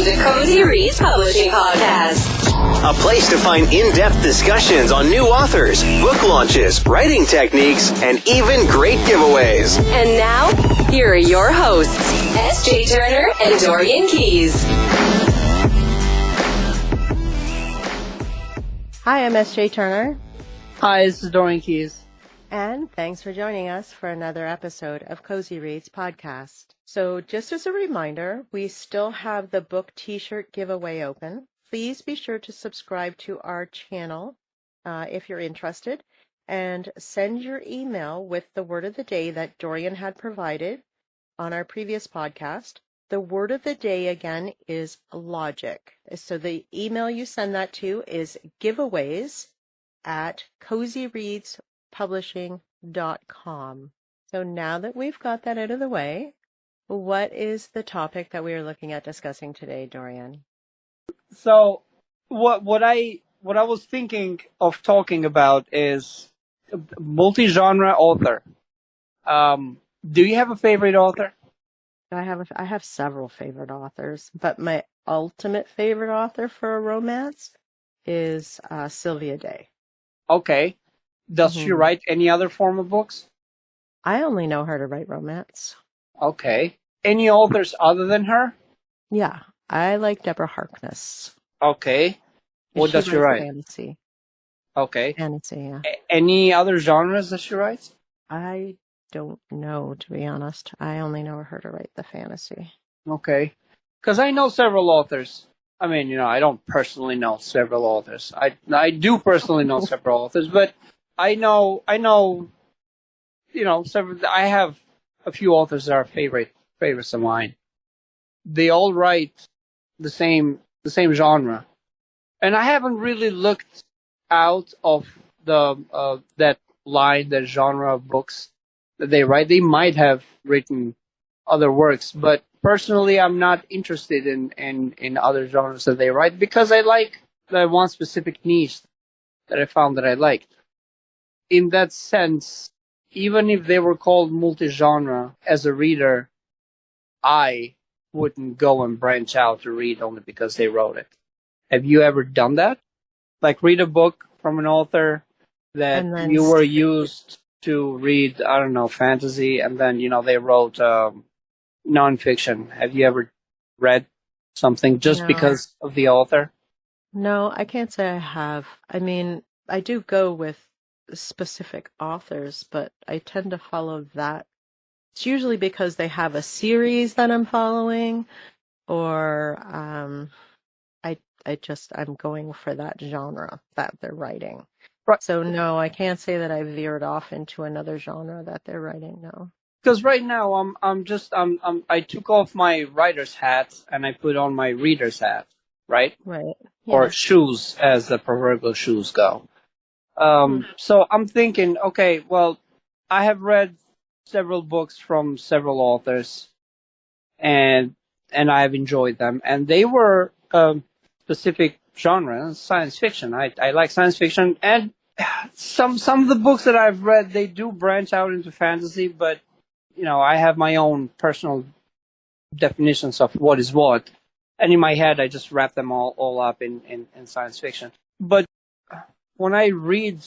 the Cozy Reads Publishing Podcast. A place to find in-depth discussions on new authors, book launches, writing techniques, and even great giveaways. And now, here are your hosts, S.J. Turner and Dorian Keys. Hi, I'm S.J. Turner. Hi, this is Dorian Keys. And thanks for joining us for another episode of Cozy Reads Podcast. So just as a reminder, we still have the book t-shirt giveaway open. Please be sure to subscribe to our channel if you're interested, and send your email with the word of the day that Dorian had provided on our previous podcast. The word of the day, again, is logic. So the email you send that to is giveaways@cozyreadspublishing.com. So now that we've got that out of the way, what is the topic that we are looking at discussing today, Dorian? So, what I was thinking of talking about is multi-genre author. Do you have a favorite author? I have several favorite authors, but my ultimate favorite author for a romance is Sylvia Day. Okay. Does she write any other form of books? I only know her to write romance. Okay. Any authors other than her? Yeah, I like Deborah Harkness. Okay. What does she write? Fantasy. Okay. Fantasy, yeah. Any other genres that she writes? I don't know, to be honest. I only know her to write the fantasy. Okay. Because I know several authors. I mean, I don't personally know several authors. I do personally know several authors, but I know, several. I have a few authors that are favorites of mine. They all write the same genre, and I haven't really looked out of that genre of books that they write. They might have written other works, but personally, I'm not interested in other genres that they write because I like that one specific niche that I found that I liked. In that sense, even if they were called multi-genre, as a reader, I wouldn't go and branch out to read only because they wrote it. Have you ever done that? Like read a book from an author that you were used to read, I don't know, fantasy, and then, they wrote nonfiction. Have you ever read something just because of the author? No, I can't say I have. I mean, I do go with specific authors, but I tend to follow that. It's usually because they have a series that I'm following, or I'm going for that genre that they're writing. Right. So no, I can't say that I veered off into another genre that they're writing. No. Because right now I took off my writer's hat and I put on my reader's hat, right? Right. Yeah. Or shoes, as the proverbial shoes go. So I'm thinking, okay, well, I have read several books from several authors, and I have enjoyed them, and they were specific genre, science fiction. I like science fiction, and some of the books that I've read, they do branch out into fantasy, but I have my own personal definitions of what is what, and in my head I just wrap them all up in science fiction. But when I read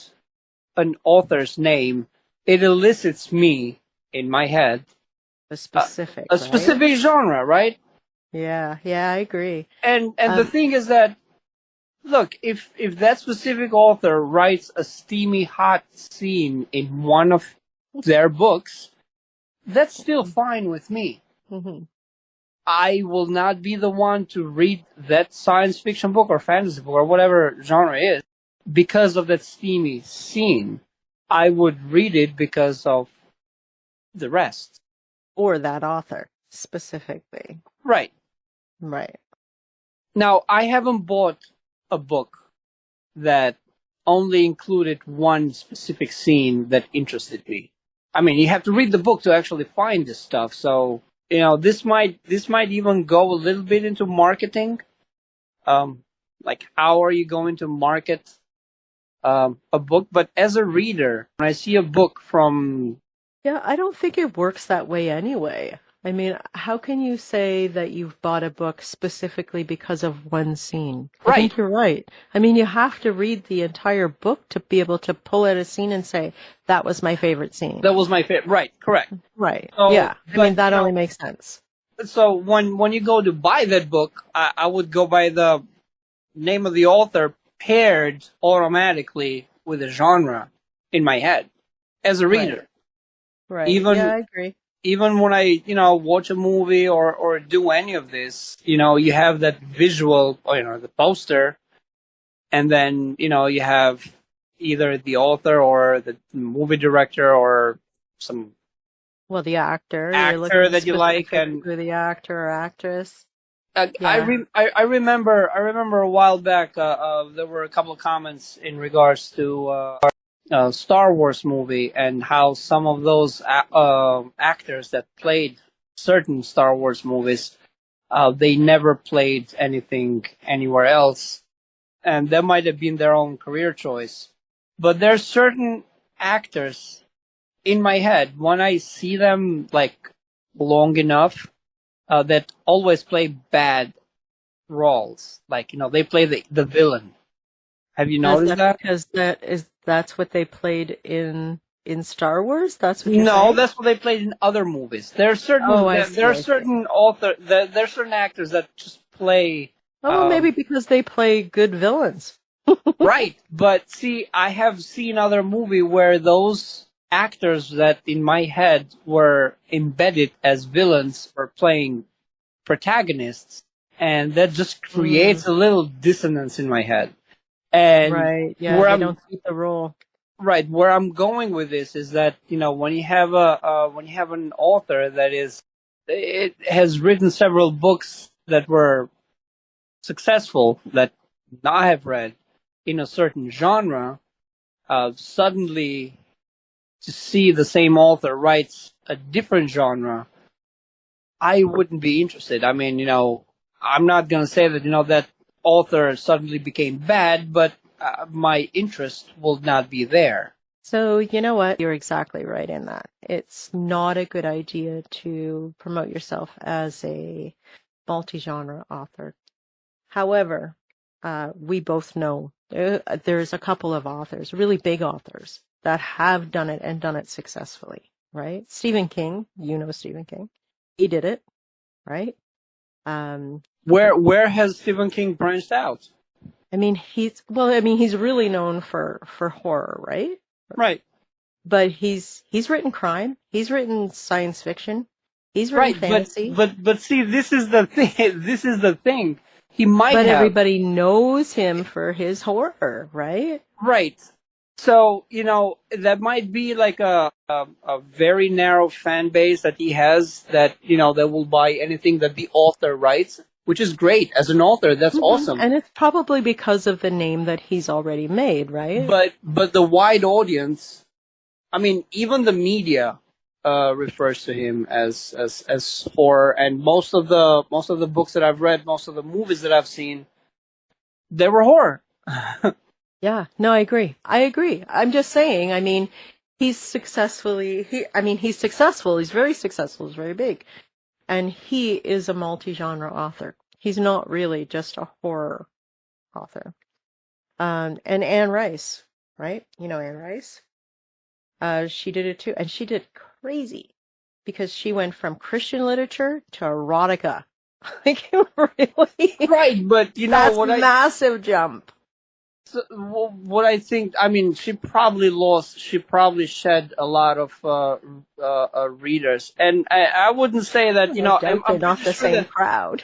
an author's name, it elicits me in my head a specific genre, right? Yeah, I agree. And the thing is that, look, if that specific author writes a steamy hot scene in one of their books, that's still fine with me. Mm-hmm. I will not be the one to read that science fiction book or fantasy book or whatever genre it is because of that steamy scene. I would read it because of the rest. Or that author, specifically. Right. Now, I haven't bought a book that only included one specific scene that interested me. I mean, you have to read the book to actually find this stuff. So, this might even go a little bit into marketing. Like, how are you going to market a book? But as a reader, when I see a book from... Yeah, I don't think it works that way anyway. I mean, how can you say that you've bought a book specifically because of one scene? I think you're right. I mean, you have to read the entire book to be able to pull out a scene and say, that was my favorite scene. That was my favorite. Right, correct. Right. So, yeah. I mean, that only makes sense. So when you go to buy that book, I would go by the name of the author paired automatically with a genre in my head as a reader. Right. Even, yeah, I agree. Even when I, watch a movie or do any of this, you have that visual, the poster, and then, you have either the author or the movie director or some the actor that you like, and the actor or actress. I remember a while back there were a couple of comments in regards to Star Wars movie and how some of those actors that played certain Star Wars movies they never played anything anywhere else, and that might have been their own career choice. But there's certain actors in my head when I see them like long enough that always play bad roles. Like, they play the villain. Have you noticed that? Because that's what they played in Star Wars? That's what you're No, saying? that's what they played in other movies. There are certain actors that just play. Maybe because they play good villains. Right, but see, I have seen other movie where those actors that in my head were embedded as villains were playing protagonists, and that just creates a little dissonance in my head. And right, yeah, they don't keep the role. Right, where I'm going with this is that when you have an author that has written several books that were successful that I have read in a certain genre, suddenly to see the same author writes a different genre, I wouldn't be interested. I mean, I'm not going to say that, that author suddenly became bad, but my interest will not be there. So, you know what? You're exactly right in that. It's not a good idea to promote yourself as a multi-genre author. However, we both know there's a couple of authors, really big authors, that have done it and done it successfully, right? Stephen King, Stephen King. He did it, right? Where has Stephen King branched out? I mean, he's really known for horror, right? Right. But he's written crime. He's written science fiction. He's written fantasy. But see, this is the thing. This is the thing. He might have. But everybody knows him for his horror, right? Right. So, that might be like a very narrow fan base that he has that, that will buy anything that the author writes, which is great. As an author, that's awesome. And it's probably because of the name that he's already made, right? But the wide audience, I mean, even the media refers to him as horror, and most of the books that I've read, most of the movies that I've seen, they were horror. Yeah, no, I agree. I'm just saying, I mean, he's successful. He's very successful. He's very big. And he is a multi-genre author. He's not really just a horror author. And Anne Rice, right? Anne Rice? She did it too. And she did crazy because she went from Christian literature to erotica. Like, really? Right, but that's a massive jump. So, what I think, I mean, she probably shed a lot of readers, and I wouldn't say that, I'm not the same crowd.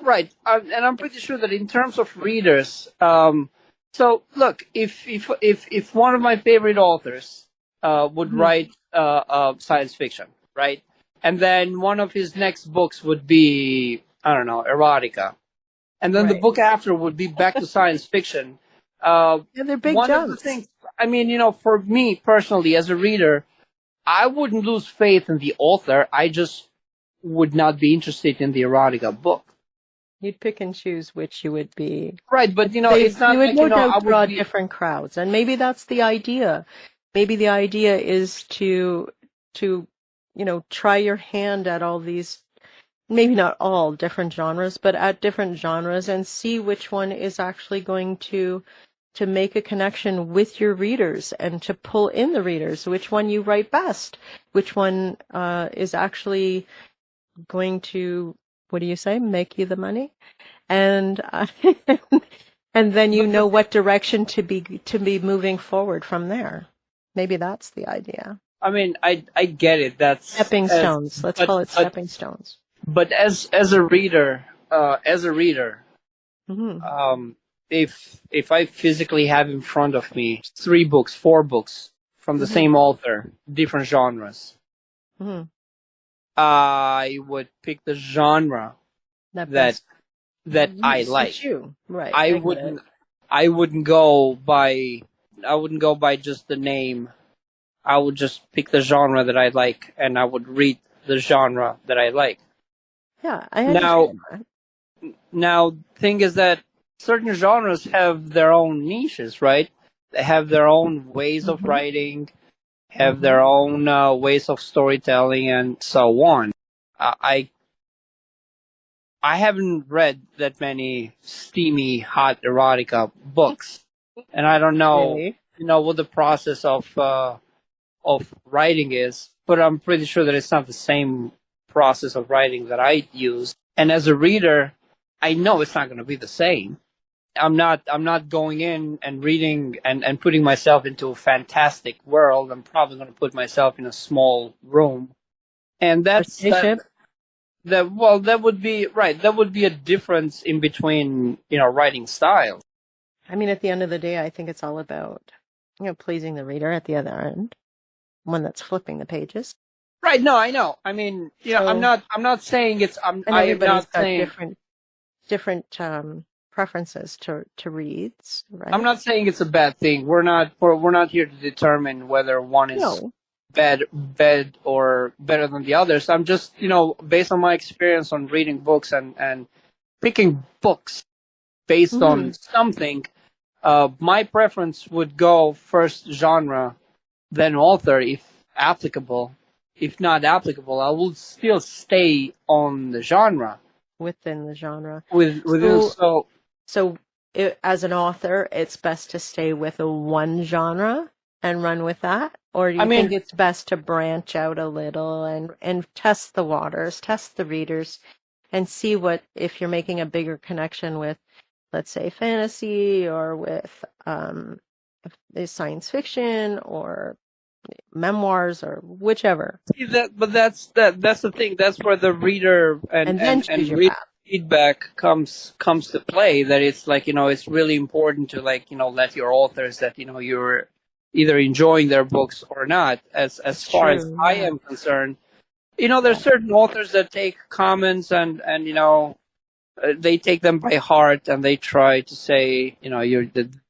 Right, and I'm pretty sure that in terms of readers, so look, if one of my favorite authors would write science fiction, right, and then one of his next books would be, I don't know, erotica. And then the book after would be back to science fiction. They're big one jumps. Of the things, I mean, for me personally, as a reader, I wouldn't lose faith in the author. I just would not be interested in the erotica book. You'd pick and choose which you would be. Right, but it's not. You would like, no doubt draw be... different crowds, and maybe that's the idea. Maybe the idea is to try your hand at all these, maybe not all different genres, but at different genres, and see which one is actually going to make a connection with your readers and to pull in the readers, which one you write best, which one is actually going to, what do you say, make you the money? And and then what direction to be moving forward from there. Maybe that's the idea. I mean, I get it. That's stepping stones. Let's call it stepping stones. But as a reader, Mm-hmm. If I physically have in front of me 3 books, 4 books from the same author, different genres, Mm-hmm. I would pick the genre that I like. You. Right. I wouldn't go by just the name. I would just pick the genre that I like, and I would read the genre that I like. Yeah, I understand. Now, thing is that certain genres have their own niches, right? They have their own ways of writing, have their own ways of storytelling, and so on. I haven't read that many steamy, hot erotica books, and I don't know, Really? what the process of writing is, but I'm pretty sure that it's not the same process of writing that I use. And as a reader, I know it's not going to be the same. I'm not going in and reading and putting myself into a fantastic world. I'm probably going to put myself in a small room, and that would be right. That would be a difference in between writing styles. I mean, at the end of the day, I think it's all about pleasing the reader at the other end, one that's flipping the pages. Right. No, I know. I mean, I'm not saying it's. I'm everybody's not got saying different preferences to reads, right? I'm not saying it's a bad thing. We're not here to determine whether one is bad or better than the others. I'm just, based on my experience on reading books and picking books based on something, my preference would go first genre, then author, if applicable. If not applicable, I will still stay on the genre. Within the genre. So as an author, it's best to stay with one genre and run with that? Or do you think it's best to branch out a little and test the waters, test the readers, and see if you're making a bigger connection with, let's say, fantasy or with science fiction or memoirs or whichever. But that's the thing. That's where the reader and reader feedback comes to play. That it's like, it's really important to let your authors that you're either enjoying their books or not. As far as I am concerned, there's certain authors that take comments and they take them by heart and they try to say,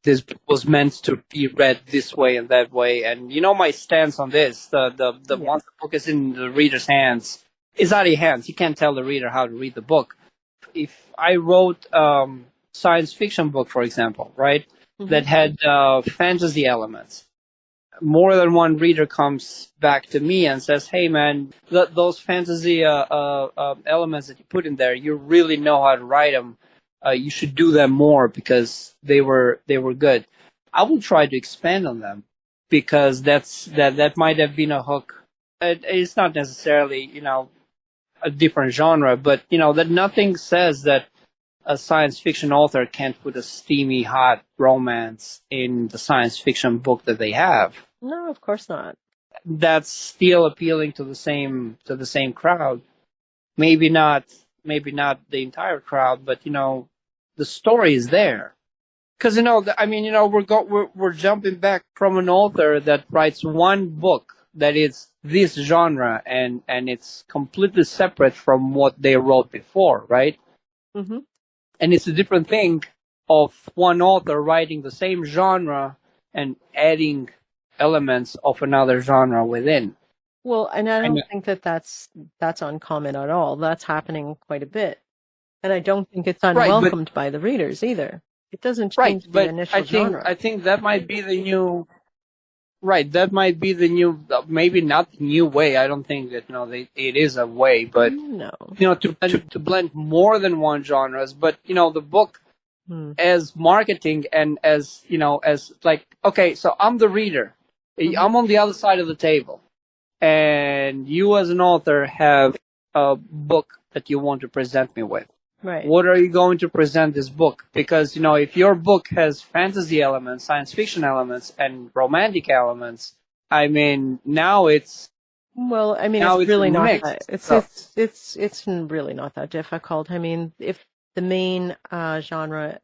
this book was meant to be read this way and that way. And my stance on this, once the book is in the reader's hands, it's out of your hands. You can't tell the reader how to read the book. If I wrote science fiction book, for example, right, that had fantasy elements, more than one reader comes back to me and says, "Hey, man, those fantasy elements that you put in there, you really know how to write them. You should do them more because they were good." I will try to expand on them because that might have been a hook. It's not necessarily a different genre, but that nothing says that a science fiction author can't put a steamy, hot romance in the science fiction book that they have. No, of course not. That's still appealing to the same crowd. Maybe not the entire crowd, but the story is there. Because we're jumping back from an author that writes one book that is this genre and it's completely separate from what they wrote before, right? Mm-hmm. And it's a different thing of one author writing the same genre and adding elements of another genre within. Well, and I don't think that's uncommon at all. That's happening quite a bit. And I don't think it's unwelcomed by the readers either. It doesn't change the initial genre. I think that might be the new Right, that might be the new, maybe not the new way. I don't think that, it is a way, but, No. to blend more than one genres. But, the book as marketing and as, as like, okay, so I'm the reader. I'm on the other side of the table. And you as an author have a book that you want to present me with. Right. What are you going to present this book? Because, if your book has fantasy elements, science fiction elements, and romantic elements, I mean, now it's... Well, I mean, it's really not that, it's really not that difficult. I mean, if the main genre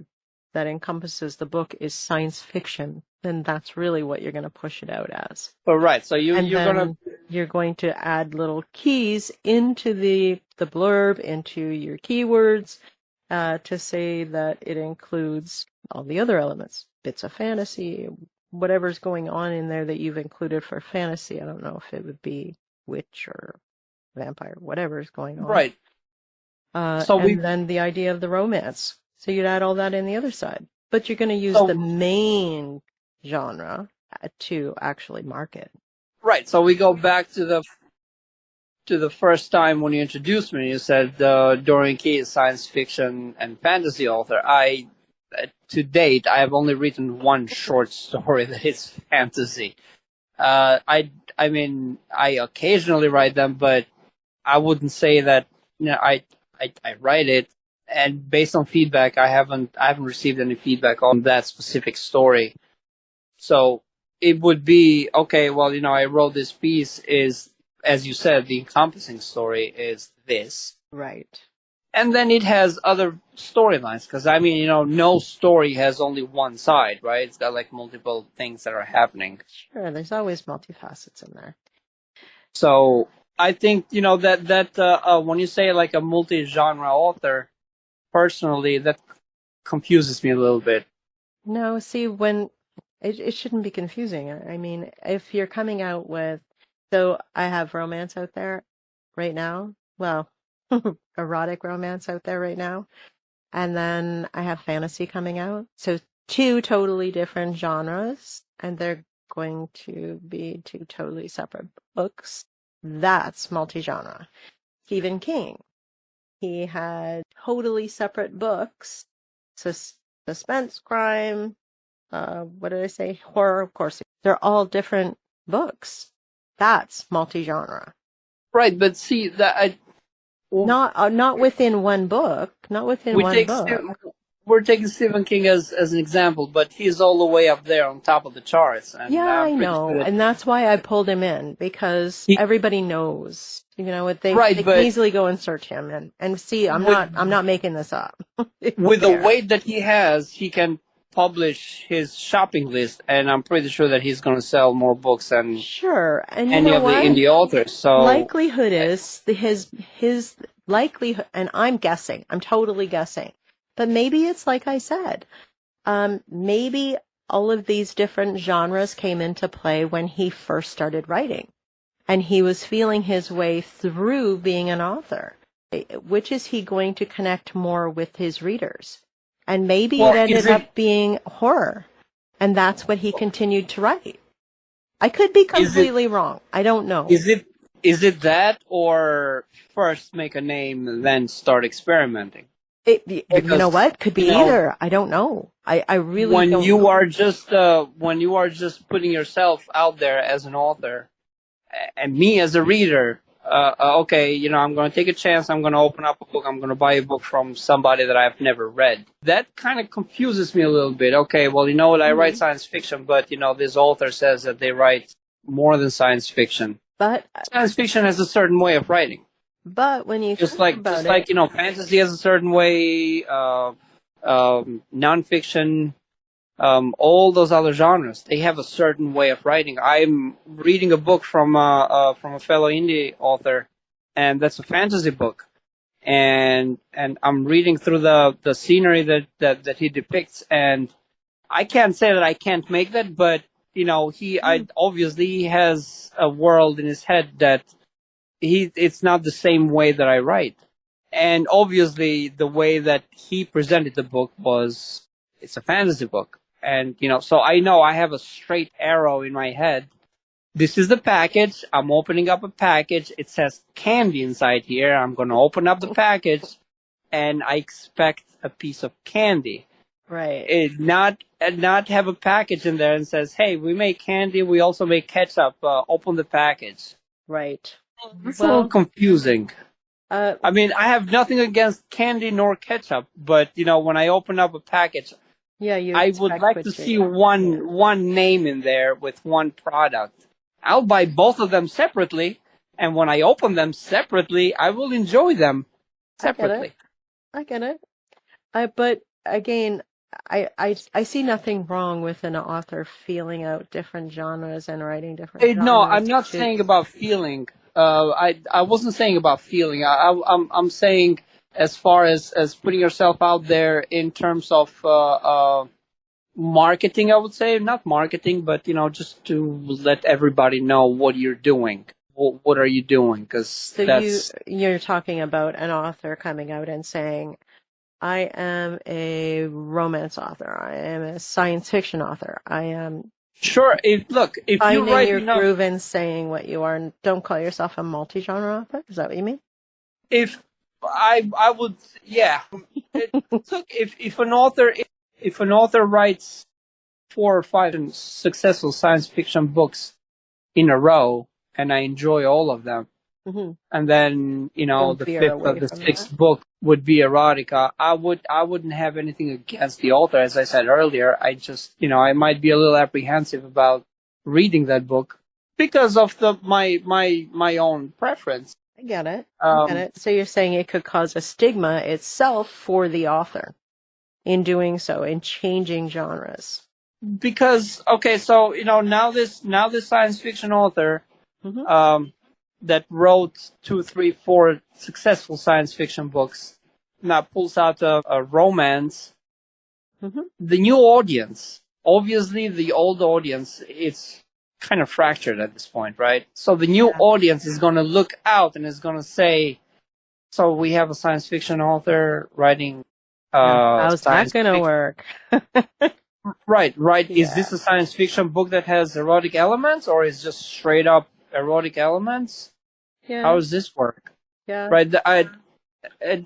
that encompasses the book is science fiction, then that's really what you're going to push it out as. Oh, right. So you're going to add little keys into the blurb, into your keywords, to say that it includes all the other elements, bits of fantasy, whatever's going on in there that you've included for fantasy. I don't know if it would be witch or vampire, whatever's going on. Right. Then the idea of the romance. So you'd add all that in the other side. But you're going to use the main genre to actually market. Right. So we go back to the first time when you introduced me. You said Dorian Keys, science fiction and fantasy author. To date, I have only written one short story that is fantasy. I mean, I occasionally write them, but I wouldn't say that. I write it, and based on feedback, I haven't received any feedback on that specific story. So it would be, okay, well, I wrote this piece is, as you said, the encompassing story is this. Right. And then it has other storylines, because, I mean, no story has only one side, right? It's got, like, multiple things that are happening. Sure, there's always multifacets in there. So I think, that when you say, like, a multi-genre author, personally, that confuses me a little bit. No, see, when... It shouldn't be confusing. I mean, if you're coming out with... So I have romance out there right now. Well, erotic romance out there right now. And then I have fantasy coming out. So 2 totally different genres. And they're going to be 2 totally separate books. That's multi-genre. Stephen King. He had totally separate books. Suspense, crime... what did I say? Horror, of course. They're all different books. That's multi-genre. Right, but see that not within one book. Not within one book. We're taking Stephen King as an example, but he's all the way up there on top of the charts. And yeah, I know, and that's why I pulled him in, because everybody knows. They can easily go and search him and see. I'm not making this up. With the weight that he has, he can publish his shopping list, and I'm pretty sure that he's going to sell more books than any of the indie authors. So likelihood is his likelihood, and I'm totally guessing, but maybe it's like I said, maybe all of these different genres came into play when he first started writing, and he was feeling his way through being an author. Which is he going to connect more with his readers? And maybe it ended up being horror. And that's what he continued to write. I could be completely wrong. I don't know. Is it that, or first make a name, then start experimenting? You know what? Could be either. I don't know. I really don't know. When you are just putting yourself out there as an author, and me as a reader, okay, I'm going to take a chance. I'm going to open up a book. I'm going to buy a book from somebody that I've never read. That kind of confuses me a little bit. Okay, well, you know what? I write science fiction, but, this author says that they write more than science fiction. But science fiction has a certain way of writing. But when you just like fantasy has a certain way, nonfiction, all those other genres, they have a certain way of writing. I'm reading a book from a fellow indie author, and that's a fantasy book. And I'm reading through the scenery that he depicts, and I can't say that I can't make that, but he obviously has a world in his head that it's not the same way that I write. And obviously the way that he presented the book it's a fantasy book. And, so I know I have a straight arrow in my head. This is the package. I'm opening up a package. It says candy inside here. I'm going to open up the package, and I expect a piece of candy. Right. Not have a package in there and says, hey, we make candy. We also make ketchup. Open the package. Right. It's a little confusing. I mean, I have nothing against candy nor ketchup, but, when I open up a package, I would like to see one name in there with one product. I'll buy both of them separately, and when I open them separately, I will enjoy them separately. I get it. But again, I see nothing wrong with an author feeling out different genres and writing different genres. No, I'm not saying about feeling. I wasn't saying about feeling. I'm saying as far as putting yourself out there in terms of marketing, I would say. Not marketing, but, just to let everybody know what you're doing. What are you doing? Because you're talking about an author coming out and saying, I am a romance author. I am a science fiction author. I am... Sure. If you write your groove and saying what you are, and don't call yourself a multi-genre author. Is that what you mean? If I would, yeah. Look, if an author writes 4 or 5 successful science fiction books in a row, and I enjoy all of them, and then the 5th or the 6th book would be erotica, I wouldn't have anything against the author. As I said earlier, I just I might be a little apprehensive about reading that book because of my own preference. I get it. So you're saying it could cause a stigma itself for the author in doing so, in changing genres. Because so now this science fiction author that wrote 2, 3, 4 successful science fiction books now pulls out a romance. The new audience, obviously the old audience, it's kind of fractured at this point, right? So the new audience is going to look out and is going to say, so we have a science fiction author writing how's that going to work? Right. Is this a science fiction book that has erotic elements, or is just straight up erotic elements? How does this work? Right.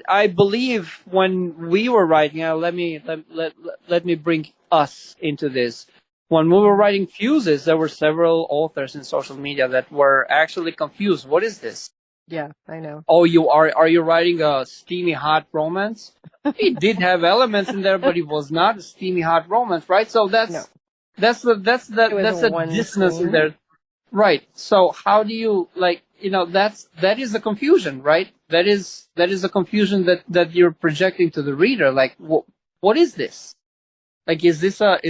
I believe when we were writing, let me bring us into this. When we were writing Fuses, there were several authors in social media that were actually confused. What is this? Yeah, I know. Oh, are you writing a steamy hot romance? It did have elements in there, but it was not a steamy hot romance, right? So that's a dissonance in there, right? So how do you that is a confusion, right? That is a confusion that you're projecting to the reader. Like, what is this? Like, is this a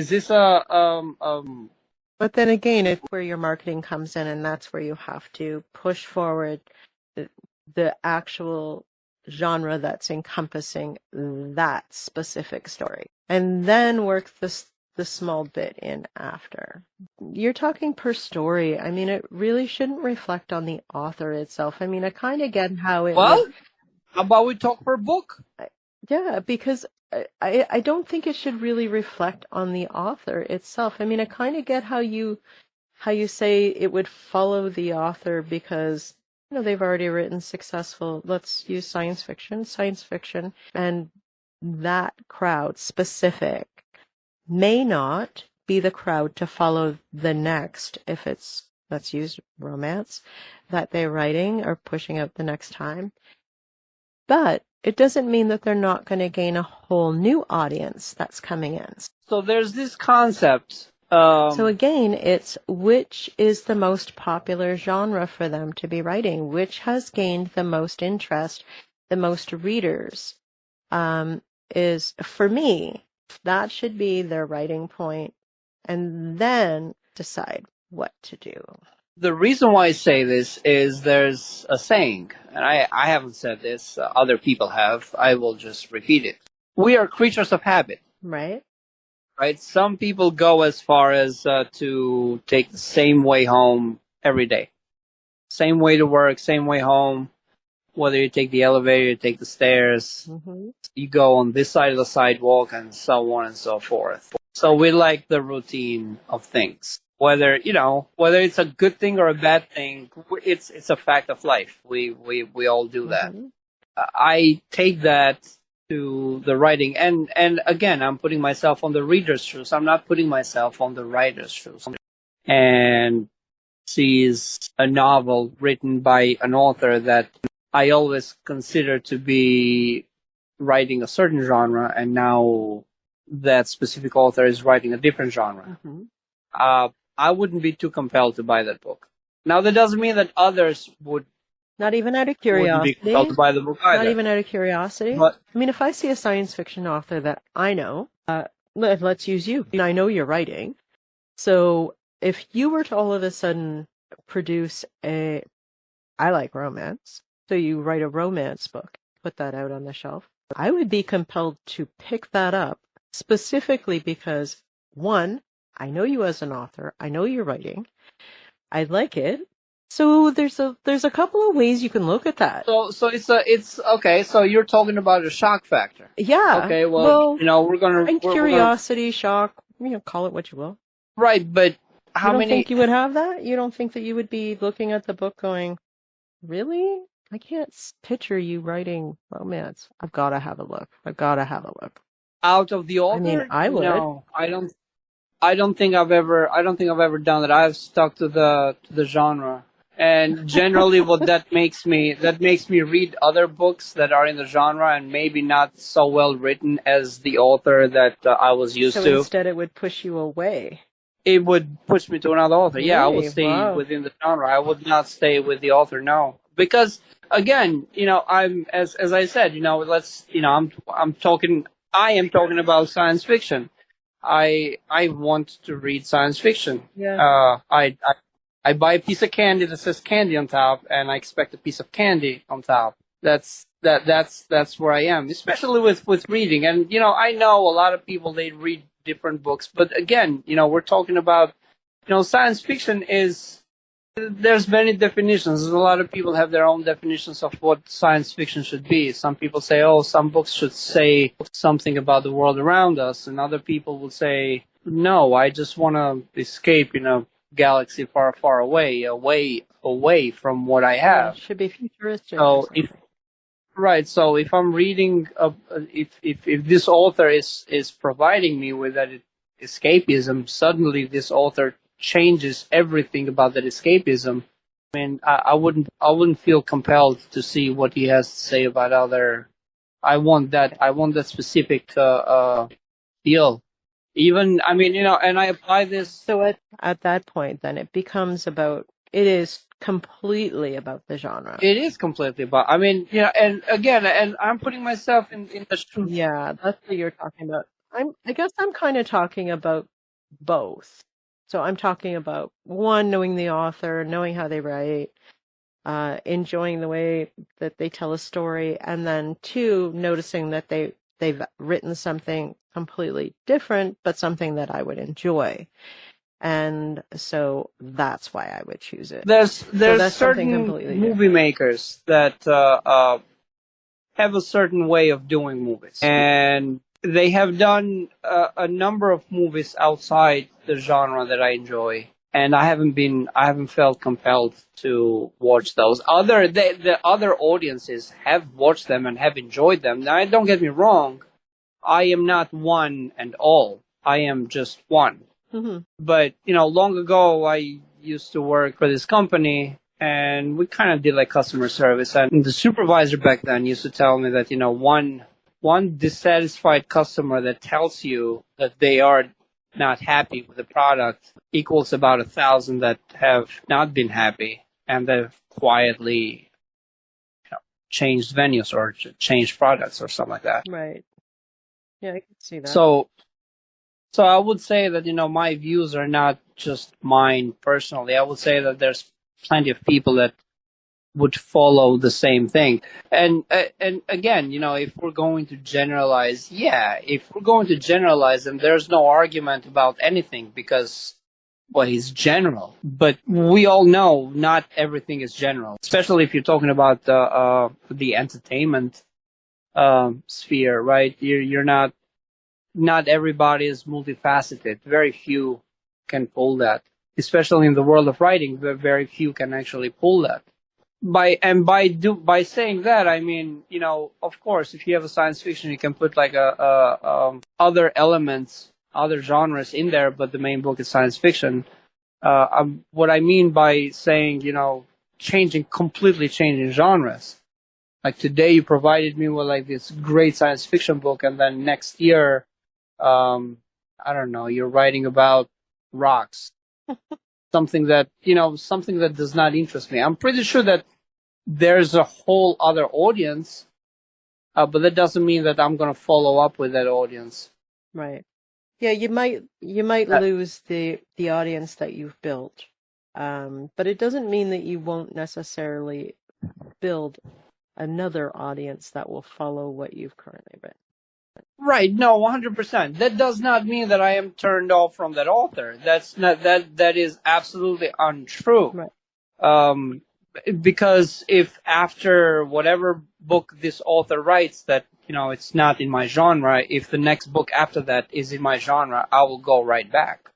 But then again, it's where your marketing comes in, and that's where you have to push forward the actual genre that's encompassing that specific story, and then work the small bit in after. You're talking per story. I mean, it really shouldn't reflect on the author itself. I mean, I kind of get how it... Well, how about we talk per book? Yeah, because I don't think it should really reflect on the author itself. I mean, I kind of get how you say it would follow the author because, they've already written successful, let's use science fiction, and that crowd specific may not be the crowd to follow the next, if it's, let's use romance, that they're writing or pushing out the next time. But it doesn't mean that they're not going to gain a whole new audience that's coming in. So there's this concept. So again, it's which is the most popular genre for them to be writing, which has gained the most interest, the most readers, is, for me, that should be their writing point, and then decide what to do. The reason why I say this is there's a saying, and I haven't said this, other people have, I will just repeat it. We are creatures of habit. Right. Right? Some people go as far as to take the same way home every day. Same way to work, same way home. Whether you take the elevator, you take the stairs, you go on this side of the sidewalk, and so on and so forth. So we like the routine of things. Whether it's a good thing or a bad thing, it's a fact of life. We all do that. Mhm. I take that to the writing, and again, I'm putting myself on the reader's shoes. I'm not putting myself on the writer's shoes. And sees a novel written by an author that I always consider to be writing a certain genre, and now that specific author is writing a different genre. Mhm. I wouldn't be too compelled to buy that book. Now, that doesn't mean that others wouldn't Not even out of be curiosity. compelled to buy the book either. Not even out of curiosity. But I mean, if I see a science fiction author that I know, let's use you. I know you're writing. So if you were to all of a sudden produce I like romance, so you write a romance book, put that out on the shelf, I would be compelled to pick that up specifically because, one, I know you as an author, I know you're writing, I like it. So there's a couple of ways you can look at that. so it's okay. So you're talking about a shock factor. Yeah. Okay. Well, we're gonna and we're curiosity, shock, call it what you will. right, but how You don't many? think you would have that? You don't think that you would be looking at the book going, really? I can't picture you writing romance. I've got to have a look. Out of the author? I mean, I would. No, I don't think I've ever done that. I've stuck to the genre, and generally, what that makes me read other books that are in the genre and maybe not so well written as the author that I was used So to. instead, it would push you away. It would push me to another author. Yeah, I would Really? stay Wow. within the genre. I would not stay with the author. No, because again, I'm as I said, I'm talking. I am talking about science fiction. I want to read science fiction. Yeah. I buy a piece of candy that says candy on top, and I expect a piece of candy on top. That's where I am, especially with reading. And I know a lot of people, they read different books, but again, we're talking about science fiction is. There's many definitions. A lot of people have their own definitions of what science fiction should be. Some people say, some books should say something about the world around us. And other people will say, no, I just want to escape in a galaxy far, far away from what I have. It should be futuristic. So if I'm reading, if this author is providing me with that escapism, suddenly this author changes everything about that escapism. I mean, I wouldn't feel compelled to see what he has to say about other. I want that specific feel. Even, and I apply this. So at that point, then it is completely about the genre. It is completely about. And again, and I'm putting myself in the shoes. Yeah, that's what you're talking about. I guess I'm kind of talking about both. So I'm talking about, one, knowing the author, knowing how they write, enjoying the way that they tell a story, and then two, noticing that they've written something completely different, but something that I would enjoy. And so that's why I would choose it. There's that's something certain completely movie makers that have a certain way of doing movies, and they have done a number of movies outside the genre that I enjoy, and I haven't felt compelled to watch those. The other audiences have watched them and have enjoyed them. Now, don't get me wrong, I am not one and all. I am just one. Mm-hmm. But long ago, I used to work for this company, and we kind of did like customer service. And the supervisor back then used to tell me that one dissatisfied customer that tells you that they are not happy with the product equals about 1,000 that have not been happy and they've quietly changed venues or changed products or something like that. Right. Yeah, I can see that. So I would say that, my views are not just mine personally. I would say that there's plenty of people that would follow the same thing. And again, if we're going to generalize, then there's no argument about anything because, it's general. But we all know not everything is general, especially if you're talking about the entertainment sphere, right? You're not not everybody is multifaceted. Very few can pull that, especially in the world of writing. Very few can actually pull that. By saying that, I mean, of course, if you have a science fiction, you can put like other elements, other genres in there, but the main book is science fiction. What I mean by saying, completely changing genres. Like today, you provided me with like this great science fiction book, and then next year, I don't know, you're writing about rocks. Something that does not interest me. I'm pretty sure that there's a whole other audience, but that doesn't mean that I'm going to follow up with that audience. Right. Yeah, you might lose the audience that you've built, but it doesn't mean that you won't necessarily build another audience that will follow what you've currently written. Right. No, 100%. That does not mean that I am turned off from that author. That is absolutely untrue. Right. Because if after whatever book this author writes that, it's not in my genre, if the next book after that is in my genre, I will go right back.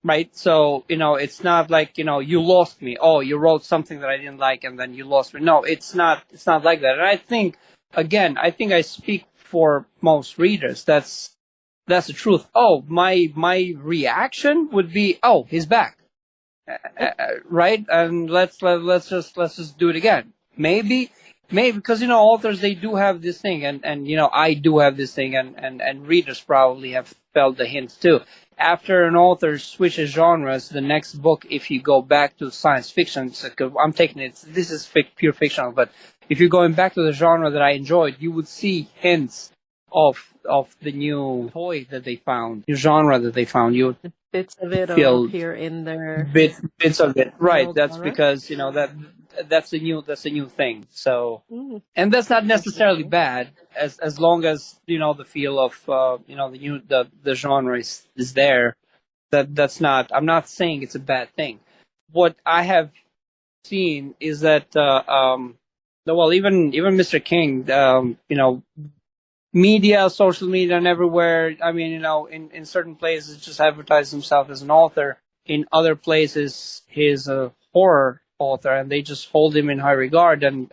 Right? So, it's not like, you lost me. Oh, you wrote something that I didn't like and then you lost me. No, it's not like that. And I think I speak for most readers. That's the truth. Oh, my reaction would be, oh, he's back. Right? And let's just do it again. Maybe because authors, they do have this thing, and I do have this thing, and readers probably have felt the hint too. After an author switches genres, the next book, if you go back to science fiction, I'm taking it, this is pure fictional, but if you're going back to the genre that I enjoyed, you would see hints of the new toy that they found, new genre that they found. You would bits of it will appear in their bits of it, right? That's genre. Because that's a new thing. So, and that's not necessarily bad, as long as the feel of the genre is there. That's not. I'm not saying it's a bad thing. What I have seen is that even Mr. King, media, social media, and everywhere. I mean, in certain places, just advertise himself as an author. In other places, he's a horror author, and they just hold him in high regard. And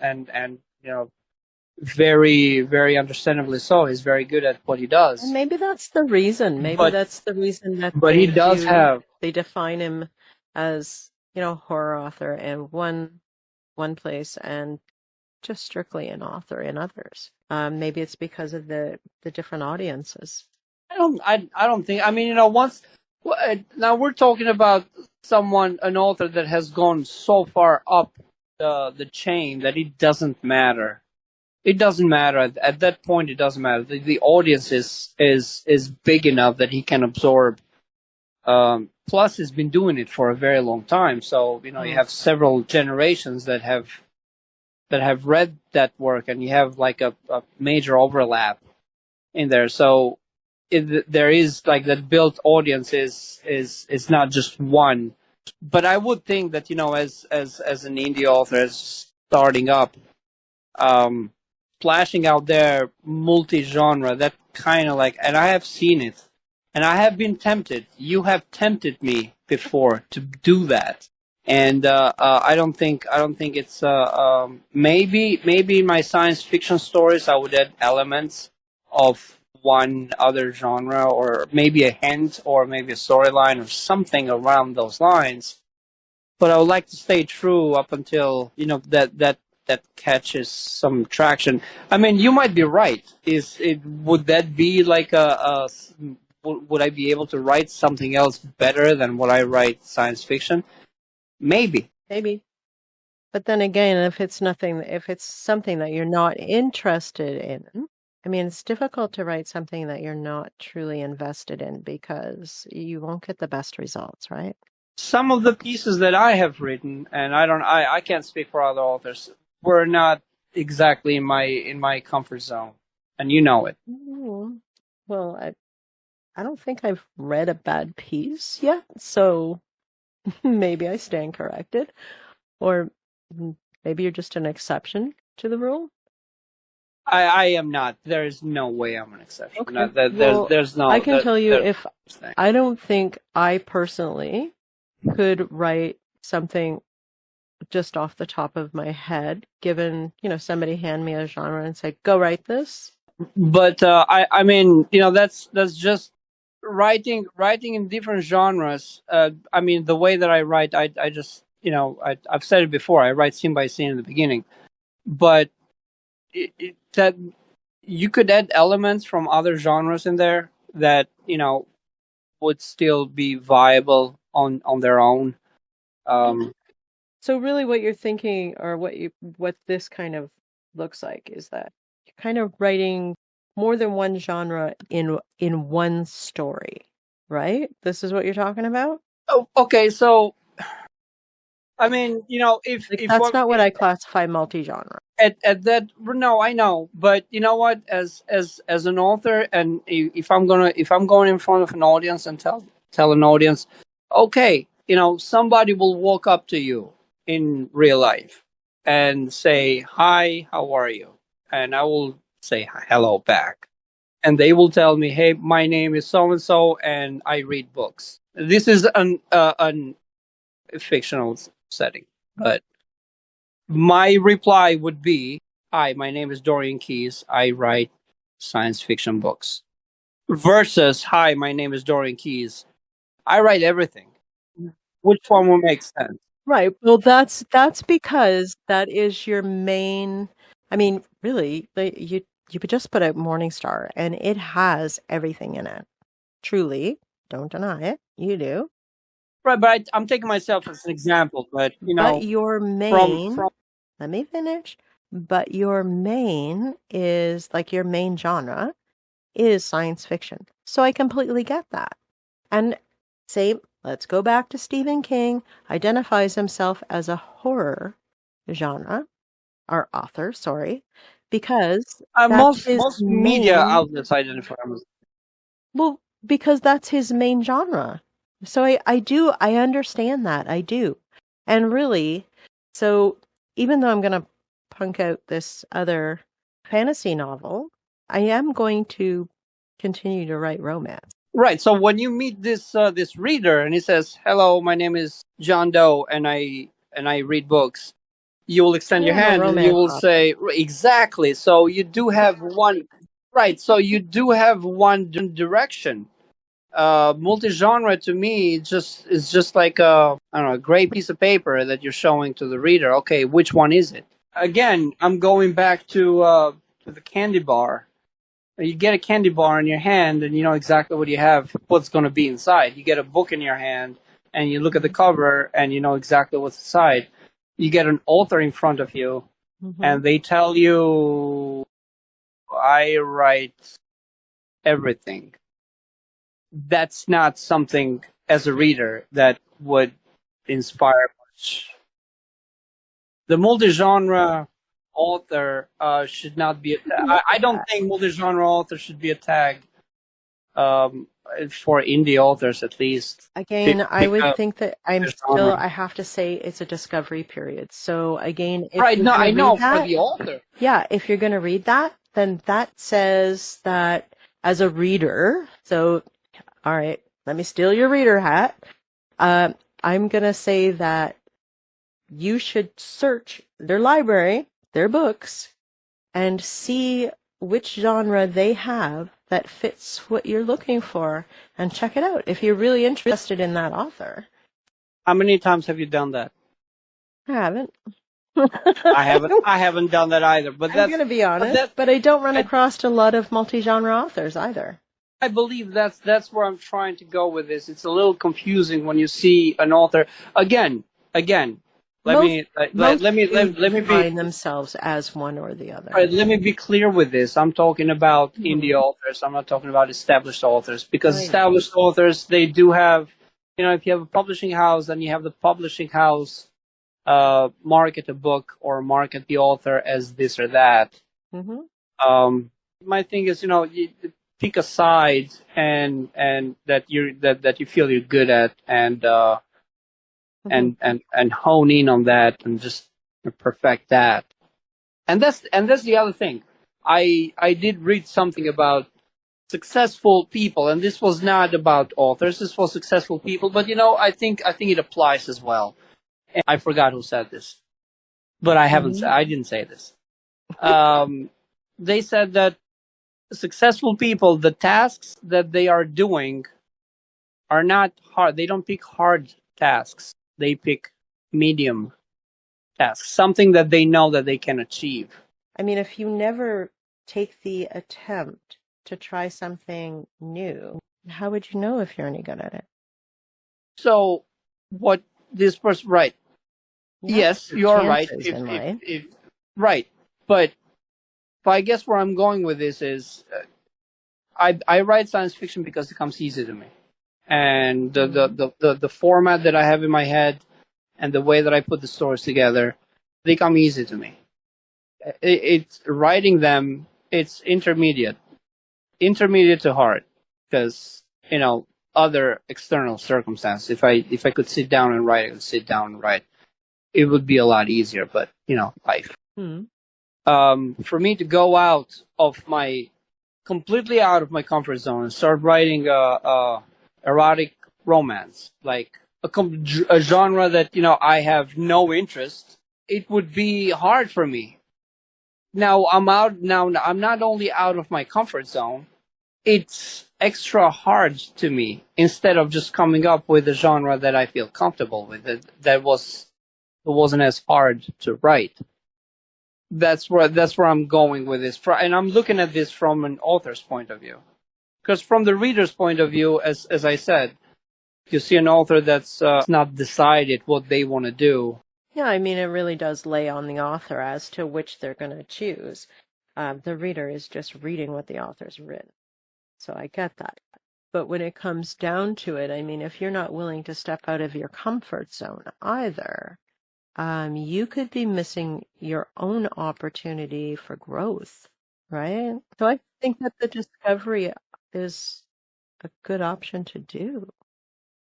very, very understandably so. He's very good at what he does. And maybe that's the reason. That's the reason that. But he does have. They define him as horror author in one place, and just strictly an author in others. Maybe it's because of the different audiences. I don't think. I mean, now we're talking about an author that has gone so far up the chain that it doesn't matter. It doesn't matter at that point. It doesn't matter. The audience is big enough that he can absorb. Plus, he's been doing it for a very long time. So you have several generations that have read that work, and you have like a major overlap in there. So there is like that built audience is not just one. But I would think that as an indie author, as starting up, splashing out there multi-genre, that kind of like, and I have seen it, and I have been tempted. You have tempted me before to do that. And I don't think it's maybe in my science fiction stories I would add elements of one other genre, or maybe a hint, or maybe a storyline, or something around those lines. But I would like to stay true up until that catches some traction. I mean, you might be right. Would that be like would I be able to write something else better than what I write science fiction? Maybe. But then again, if it's something that you're not interested in, I mean, it's difficult to write something that you're not truly invested in, because you won't get the best results, right? Some of the pieces that I have written, and I can't speak for other authors, were not exactly in my comfort zone, and you know it. Well, I don't think I've read a bad piece yet, so maybe I stand corrected, or maybe you're just an exception to the rule. I am not. There is no way I'm an exception. Okay. No, Well, there's no. I can tell you if thing. I don't think I personally could write something just off the top of my head, given, somebody hand me a genre and say, go write this. But I mean, that's just writing in different genres. I mean, the way that I write, I just, I've said it before. I write scene by scene in the beginning, but that you could add elements from other genres in there that would still be viable on their own. So really, what you're thinking, or what this kind of looks like, is that you're kind of writing more than one genre in one story, right? This is what you're talking about? Oh, okay. So, I mean, if That's not what I classify multi-genre. At that, no, I know, but you know what? As an author, and if I'm going in front of an audience and tell an audience, okay, somebody will walk up to you in real life and say, "Hi, how are you?" And I will say hello back, and they will tell me, "Hey, my name is so and so, and I read books." This is an fictional setting, but my reply would be, "Hi, my name is Dorian Keys. I write science fiction books." Versus, "Hi, my name is Dorian Keys. I write everything." Which one will make sense? Right. Well, that's because that is your main. I mean, really, you could just put out Morningstar, and it has everything in it. Truly, don't deny it. You do. Right, but I'm taking myself as an example. But But your main. from Let me finish. But your main is your main genre is science fiction. So I completely get that. And let's go back to Stephen King, identifies himself as a horror genre, or author, sorry, because most media outlets identify him as. Well, because that's his main genre. So I understand that. I do. And really, so even though I'm going to punk out this other fantasy novel, I am going to continue to write romance. Right. So when you meet this reader and he says, "Hello, my name is John Doe, and I read books," you will extend your hand and you will say, "Exactly." So you do have one, right? So you do have one direction. Multi-genre to me is just like a gray piece of paper that you're showing to the reader. Okay, which one is it? Again, I'm going back to the candy bar. You get a candy bar in your hand, and you know exactly what you have, what's going to be inside. You get a book in your hand, and you look at the cover, and you know exactly what's inside. You get an author in front of you, and they tell you, "I write everything." That's not something, as a reader, that would inspire much. The multi-genre author should not be. I don't think multi-genre author should be a tag for indie authors, at least. Again, I would think that I have to say it's a discovery period. So again, if right? No, I know for the author. Yeah, if you're going to read that, then that says that as a reader. So, all right, let me steal your reader hat. I'm going to say that you should search their library, their books, and see which genre they have that fits what you're looking for, and check it out if you're really interested in that author. How many times have you done that? I haven't. I haven't done that either. But I'm going to be honest, but I don't run across a lot of multi-genre authors either. I believe that's where I'm trying to go with this. It's a little confusing when you see an author again. Let me define themselves as one or the other. Right, let me be clear with this. I'm talking about indie authors. I'm not talking about established authors, because established authors, they do have, if you have a publishing house, then you have the publishing house market a book or market the author as this or that. My thing is, you pick a side and that you feel you're good at, and hone in on that and just perfect that. And that's the other thing. I did read something about successful people, and this was not about authors. This was successful people, but I think it applies as well. And I forgot who said this, but I didn't say this. They said that successful people, the tasks that they are doing are not hard. They don't pick hard tasks. They pick medium tasks, something that they know that they can achieve. I mean, if you never take the attempt to try something new, how would you know if you're any good at it? So what this person, right. Yes, you're right. Right. But I guess where I'm going with this is I write science fiction because it comes easy to me. And the format that I have in my head and the way that I put the stories together, they come easy to me. It's writing them, it's intermediate to hard, because other external circumstances. If I could sit down and write, I would sit down and write. It would be a lot easier, but life. For me to go completely out of my comfort zone and start writing erotic romance, like a genre that I have no interest, it would be hard for me. Now I'm not only out of my comfort zone, it's extra hard to me, instead of just coming up with a genre that I feel comfortable with, that wasn't as hard to write. That's where I'm going with this, and I'm looking at this from an author's point of view, because from the reader's point of view, as I said, you see an author that's not decided what they want to do. Yeah, I mean, it really does lay on the author as to which they're going to choose. The reader is just reading what the author's written. So I get that. But when it comes down to it, I mean, if you're not willing to step out of your comfort zone either, you could be missing your own opportunity for growth, right? So I think that the discovery is a good option to do.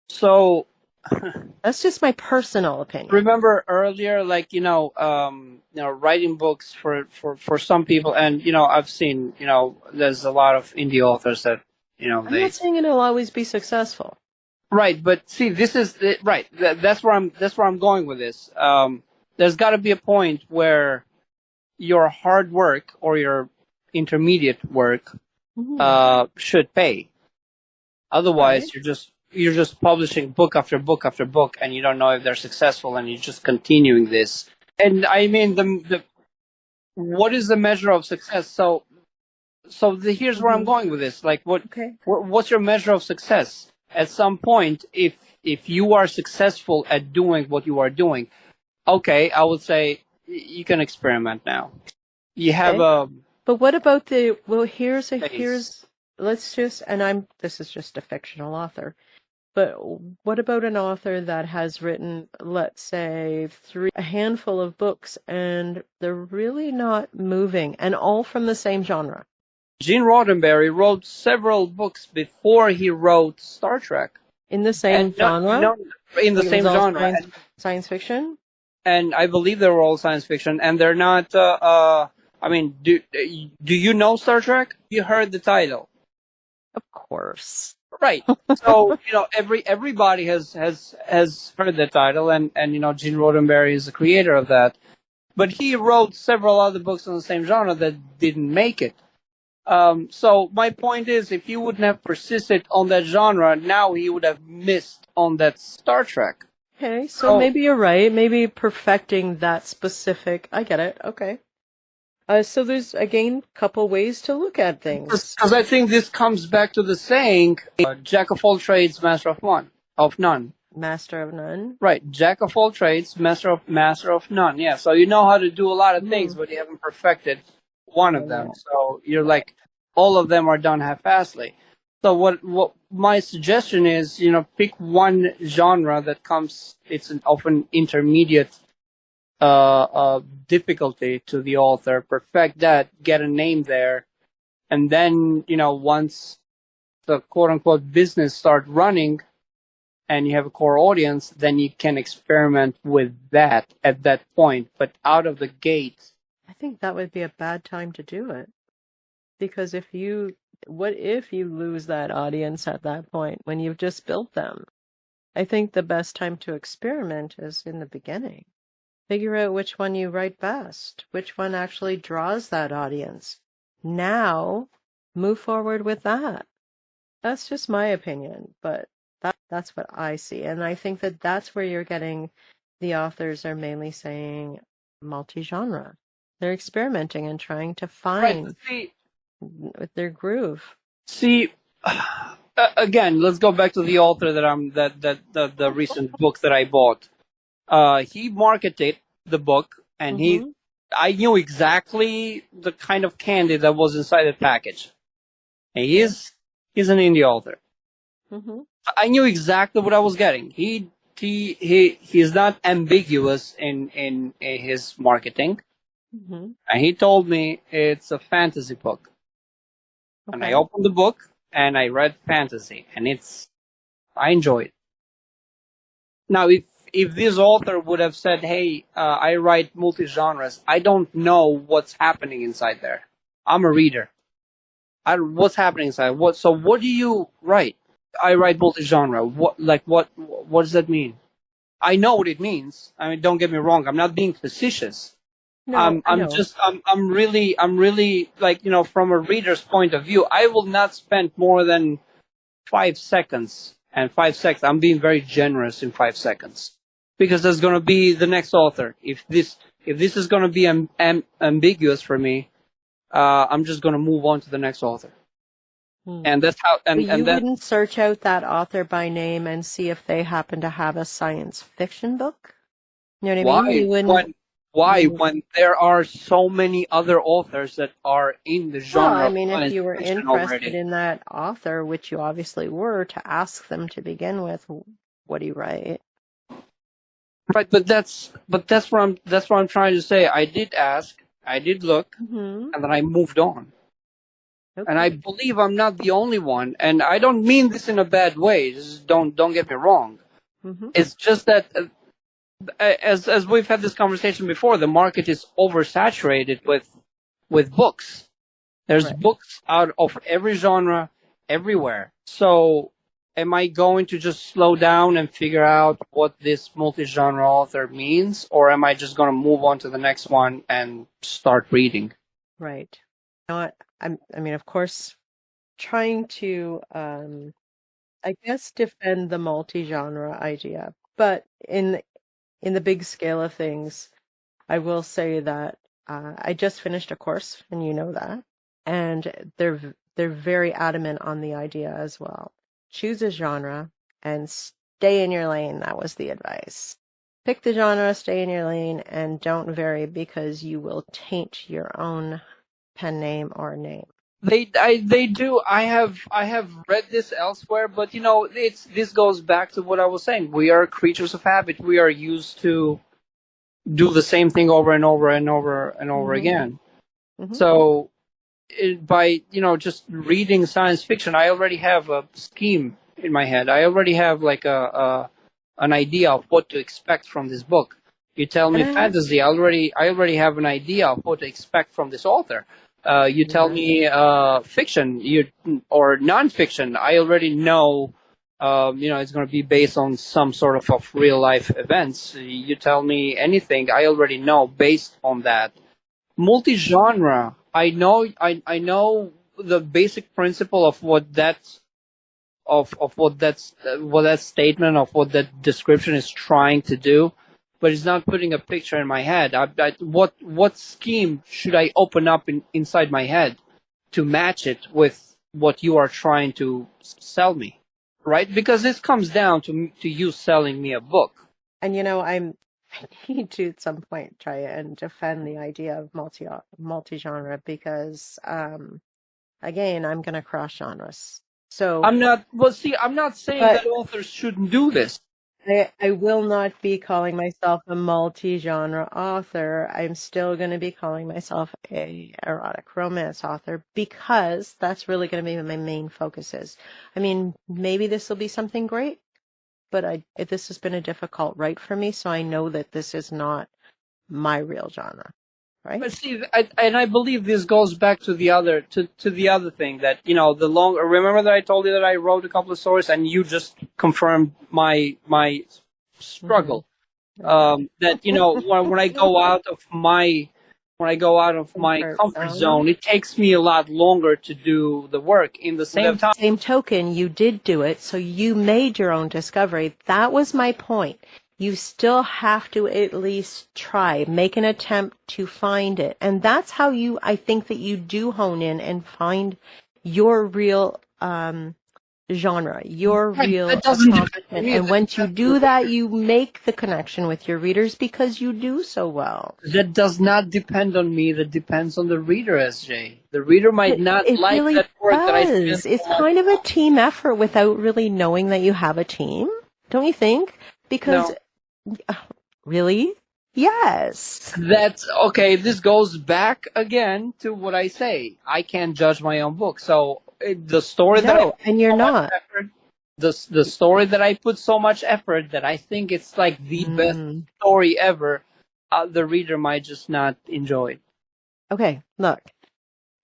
So that's just my personal opinion. Remember earlier, like writing books for some people, and I've seen there's a lot of indie authors that I'm not saying it'll always be successful. Right, but see, this is right. That's where I'm going with this. There's got to be a point where your hard work or your intermediate work should pay. Otherwise, you're just publishing book after book after book, and you don't know if they're successful, and you're just continuing this. And I mean, what is the measure of success? So here's where I'm going with this. Like, what's your measure of success? At some point, if you are successful at doing what you are doing, okay, I would say you can experiment now. You have But what about here's let's just, and this is just a fictional author, but what about an author that has written, let's say, a handful of books, and they're really not moving, and all from the same genre? Gene Roddenberry wrote several books before he wrote Star Trek. In the same genre? In the same genre. Science fiction? And I believe they were all science fiction, and they're not, I mean, do you know Star Trek? You heard the title. Of course. Right. So, everybody has heard the title, and Gene Roddenberry is the creator of that. But he wrote several other books in the same genre that didn't make it. So my point is, if you wouldn't have persisted on that genre, now he would have missed on that Star Trek. Okay, so maybe you're right. Maybe perfecting that specific. I get it. Okay. So there's, again, a couple ways to look at things. Because I think this comes back to the saying, jack of all trades, master of none. Master of none? Right. Jack of all trades, master of none. Yeah, so you know how to do a lot of things, but you haven't perfected one of them. So you're like, all of them are done half-assedly. So what my suggestion is, pick one genre that it's an often intermediate difficulty to the author, perfect that, get a name there, and then, once the quote-unquote business start running and you have a core audience, then you can experiment with that at that point. But out of the gate, I think that would be a bad time to do it. Because what if you lose that audience at that point when you've just built them? I think the best time to experiment is in the beginning. Figure out which one you write best, which one actually draws that audience. Now, move forward with that. That's just my opinion, but that's what I see. And I think that that's where you're getting the authors are mainly saying multi-genre. They're experimenting and trying to find with their groove. See, again, let's go back to the author the recent book that I bought. He marketed the book, and I knew exactly the kind of candy that was inside the package. And he's an indie author. I knew exactly what I was getting. He's not ambiguous in his marketing. And he told me it's a fantasy book. And I opened the book and I read fantasy, and I enjoyed it. Now, if this author would have said, hey, I write multi-genres, I don't know what's happening inside there. I'm a reader. What's happening inside? So what do you write? I write multi-genre. What does that mean? I know what it means. I mean, don't get me wrong. I'm not being facetious. No, I'm really like, from a reader's point of view, I will not spend more than 5 seconds. And 5 seconds, I'm being very generous in 5 seconds, because there's going to be the next author. If this is going to be ambiguous for me, I'm just going to move on to the next author. And that's how. And you wouldn't search out that author by name and see if they happen to have a science fiction book. You know what I mean? You wouldn't. Why? When there are so many other authors that are in the genre. Well, I mean, if you were interested already in that author, which you obviously were, to ask them to begin with, what do you write? Right, but that's what I'm trying to say. I did ask, I did look, and then I moved on. Okay. And I believe I'm not the only one, and I don't mean this in a bad way. Just don't get me wrong. It's just that. As we've had this conversation before, the market is oversaturated with books. There's books out of every genre, everywhere. So, am I going to just slow down and figure out what this multi-genre author means, or am I just going to move on to the next one and start reading? Right. You know what? I mean, of course, trying to, I guess, defend the multi-genre idea, but in the big scale of things, I will say that I just finished a course, and you know that, and they're very adamant on the idea as well. Choose a genre and stay in your lane. That was the advice. Pick the genre, stay in your lane, and don't vary, because you will taint your own pen name or name. They do. I have read this elsewhere, but this goes back to what I was saying. We are creatures of habit. We are used to do the same thing over and over and over and over again. So, by just reading science fiction, I already have a scheme in my head. I already have like an idea of what to expect from this book. You tell me fantasy, I already have an idea of what to expect from this author. You tell me fiction, or nonfiction, I already know, it's going to be based on some sort of real life events. You tell me anything, I already know based on that. Multi-genre, I know the basic principle of what that statement, of what that description is trying to do, but it's not putting a picture in my head. What scheme should I open up inside my head to match it with what you are trying to sell me, right? Because this comes down to you selling me a book. And I need to at some point try and defend the idea of multi-genre, because again, I'm going to cross genres. So I'm not saying that authors shouldn't do this. I will not be calling myself a multi-genre author. I'm still going to be calling myself a erotic romance author, because that's really going to be my main focuses. I mean, maybe this will be something great, but this has been a difficult write for me, so I know that this is not my real genre, right? But see, I believe this goes back to the other thing that remember that I told you that I wrote a couple of stories and you just confirmed my struggle. That when I go out of my comfort zone, it takes me a lot longer to do the work. In the same time, same token, you did do it, so you made your own discovery. That was my point. You still have to at least try, make an attempt to find it. And that's how I think that you do hone in and find your real genre, your real accomplishment. And once you do that, you make the connection with your readers because you do so well. That does not depend on me. That depends on the reader, SJ. The reader might not like really that work that I does. It's kind of a team effort without really knowing that you have a team, don't you think? Because... No. Really? Yes. That's okay. This goes back again to what I say. I can't judge my own book. So the story the story that I put so much effort that I think it's like the best story ever, the reader might just not enjoy it. Okay, look.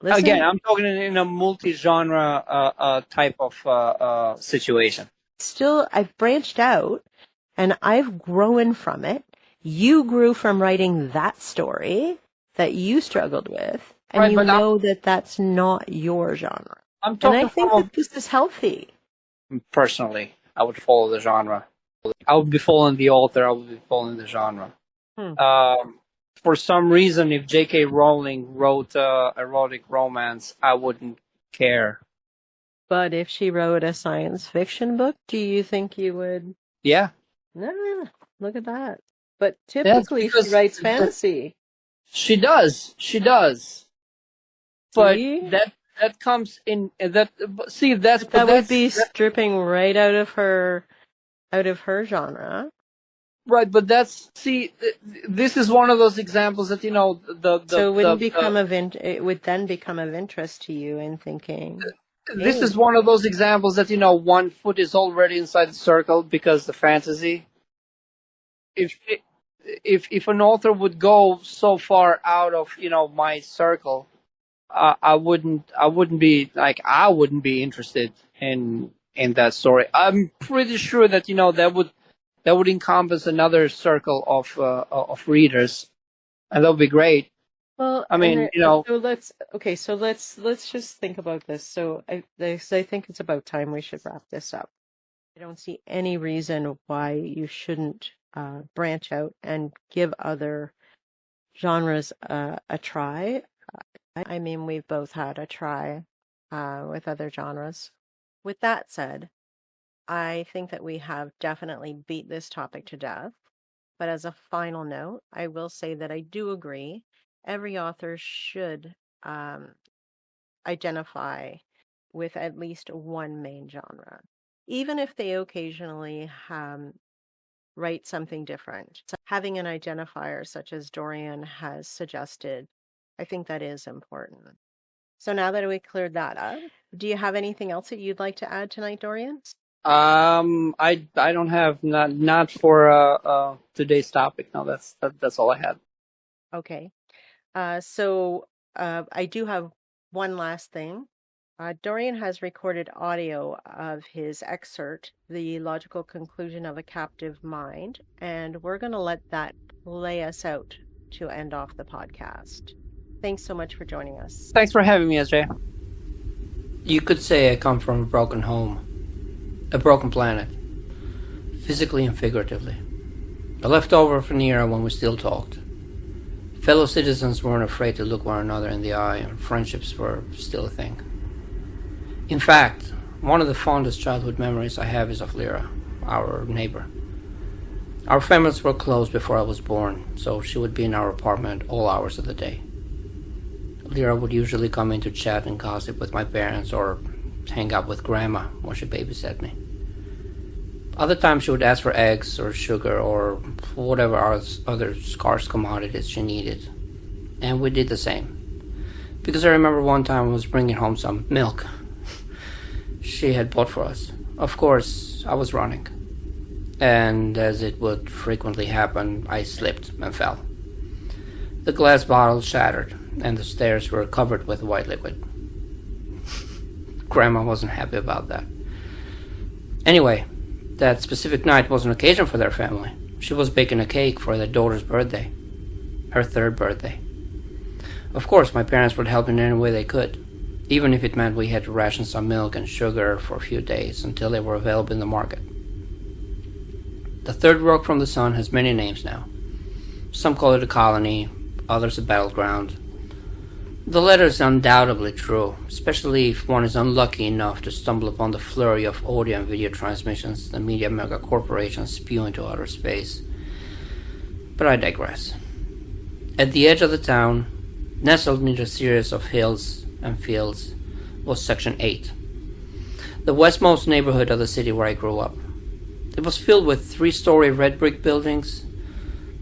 Listen. Again, I'm talking in a multi-genre type of situation. Still, I've branched out. And I've grown from it. You grew from writing that story that you struggled with, and you know that that's not your genre. And I think that this is healthy. Personally, I would follow the genre. I would be following the author. I would be following the genre. For some reason, if J.K. Rowling wrote erotic romance, I wouldn't care. But if she wrote a science fiction book, do you think you would? Yeah. No, look at that. But typically she writes fantasy. She does. But that comes in that. See, that would be stripping right out of her genre. Right, but this is one of those examples that So it would then become of interest to you in thinking. This is one of those examples that, one foot is already inside the circle because the fantasy. If an author would go so far out of, my circle, I wouldn't be interested in that story. I'm pretty sure that, that would encompass another circle of readers, and that would be great. Well, I mean, So let's just think about this. So I think it's about time we should wrap this up. I don't see any reason why you shouldn't branch out and give other genres a try. I mean, we've both had a try with other genres. With that said, I think that we have definitely beat this topic to death. But as a final note, I will say that I do agree. Every author should identify with at least one main genre, even if they occasionally write something different. So having an identifier such as Dorian has suggested, I think that is important. So now that we cleared that up, do you have anything else that you'd like to add tonight, Dorian? I don't have not for today's topic. No, that's all I had. Okay. So I do have one last thing. Dorian has recorded audio of his excerpt, The Logical Conclusion of a Captive Mind, and we're going to let that play us out to end off the podcast. Thanks so much for joining us. Thanks for having me, SJ. You could say I come from a broken home, a broken planet, physically and figuratively. A leftover of an era when we still talked. Fellow citizens weren't afraid to look one another in the eye, and friendships were still a thing. In fact, one of the fondest childhood memories I have is of Lyra, our neighbor. Our families were close before I was born, so she would be in our apartment all hours of the day. Lyra would usually come in to chat and gossip with my parents or hang out with Grandma when she babysat me. Other times she would ask for eggs or sugar or whatever other scarce commodities she needed, and we did the same. Because I remember one time I was bringing home some milk she had bought for us. Of course, I was running, and as it would frequently happen, I slipped and fell. The glass bottle shattered, and the stairs were covered with white liquid. Grandma wasn't happy about that. Anyway, that specific night was an occasion for their family. She was baking a cake for their daughter's birthday, her 3rd birthday. Of course, my parents would help in any way they could, even if it meant we had to ration some milk and sugar for a few days until they were available in the market. The third rock from the sun has many names now. Some call it a colony, others a battleground. The latter is undoubtedly true, especially if one is unlucky enough to stumble upon the flurry of audio and video transmissions the media mega corporations spew into outer space. But I digress. At the edge of the town, nestled near a series of hills and fields, was Section 8, the westmost neighborhood of the city where I grew up. It was filled with 3-story red brick buildings.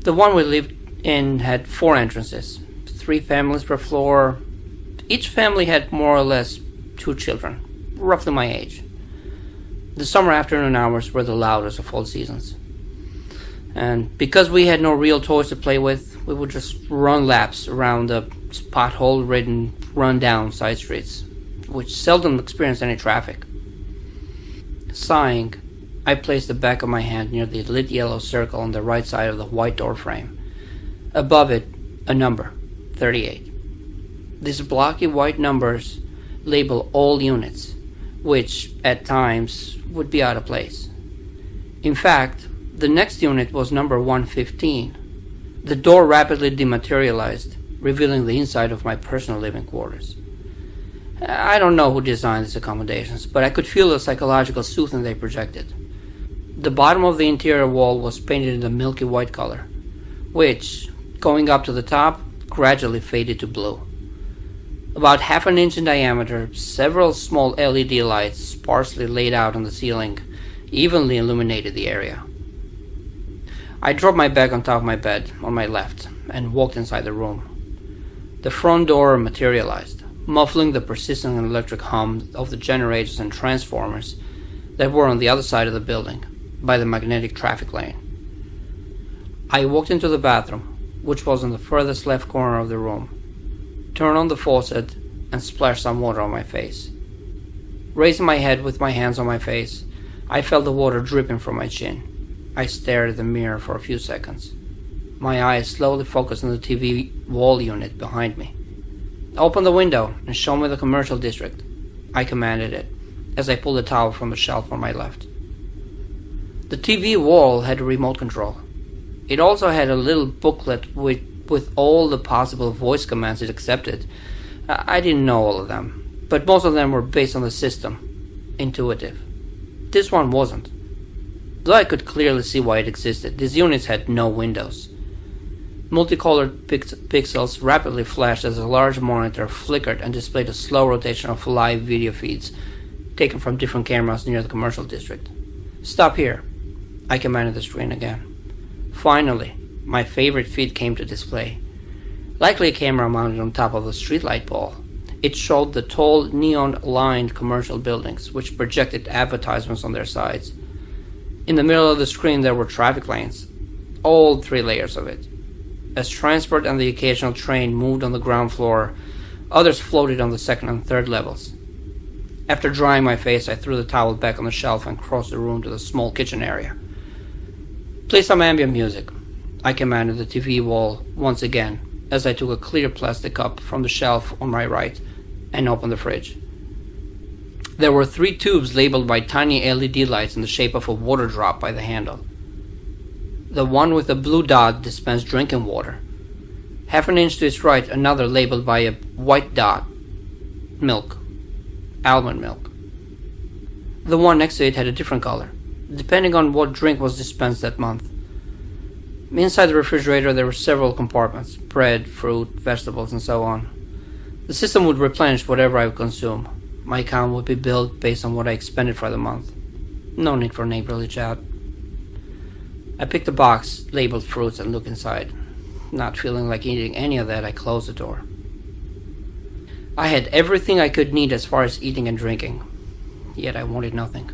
The one we lived in had 4 entrances, 3 families per floor. Each family had more or less 2 children, roughly my age. The summer afternoon hours were the loudest of all seasons. And because we had no real toys to play with, we would just run laps around the pothole-ridden, run-down side streets, which seldom experienced any traffic. Sighing, I placed the back of my hand near the lit yellow circle on the right side of the white door frame. Above it, a number, 38. These blocky white numbers label all units, which, at times, would be out of place. In fact, the next unit was number 115. The door rapidly dematerialized, revealing the inside of my personal living quarters. I don't know who designed these accommodations, but I could feel the psychological soothing they projected. The bottom of the interior wall was painted in the milky white color, which, going up to the top, gradually faded to blue. About half an inch in diameter, several small LED lights, sparsely laid out on the ceiling, evenly illuminated the area. I dropped my bag on top of my bed, on my left, and walked inside the room. The front door materialized, muffling the persistent electric hum of the generators and transformers that were on the other side of the building, by the magnetic traffic lane. I walked into the bathroom, which was in the furthest left corner of the room, turned on the faucet, and splashed some water on my face. Raising my head with my hands on my face, I felt the water dripping from my chin. I stared at the mirror for a few seconds. My eyes slowly focused on the TV wall unit behind me. "Open the window and show me the commercial district," I commanded it, as I pulled a towel from the shelf on my left. The TV wall had a remote control. It also had a little booklet with all the possible voice commands it accepted. I didn't know all of them, but most of them were based on the system, intuitive. This one wasn't. Though I could clearly see why it existed, these units had no windows. Multicolored pixels rapidly flashed as a large monitor flickered and displayed a slow rotation of live video feeds taken from different cameras near the commercial district. "Stop here," I commanded the screen again. Finally, my favorite feed came to display. Likely a camera mounted on top of a streetlight pole. It showed the tall, neon-lined commercial buildings, which projected advertisements on their sides. In the middle of the screen there were traffic lanes, all 3 layers of it. As transport and the occasional train moved on the ground floor, others floated on the 2nd and 3rd levels. After drying my face, I threw the towel back on the shelf and crossed the room to the small kitchen area. "Play some ambient music," I commanded the TV wall once again, as I took a clear plastic cup from the shelf on my right and opened the fridge. There were 3 tubes labeled by tiny LED lights in the shape of a water drop by the handle. The one with the blue dot dispensed drinking water. Half an inch to its right, another labeled by a white dot, milk, almond milk. The one next to it had a different color, depending on what drink was dispensed that month. Inside the refrigerator there were several compartments, bread, fruit, vegetables, and so on. The system would replenish whatever I would consume. My account would be billed based on what I expended for the month. No need for neighborly chat. I picked a box labeled fruits and looked inside. Not feeling like eating any of that, I closed the door. I had everything I could need as far as eating and drinking, yet I wanted nothing.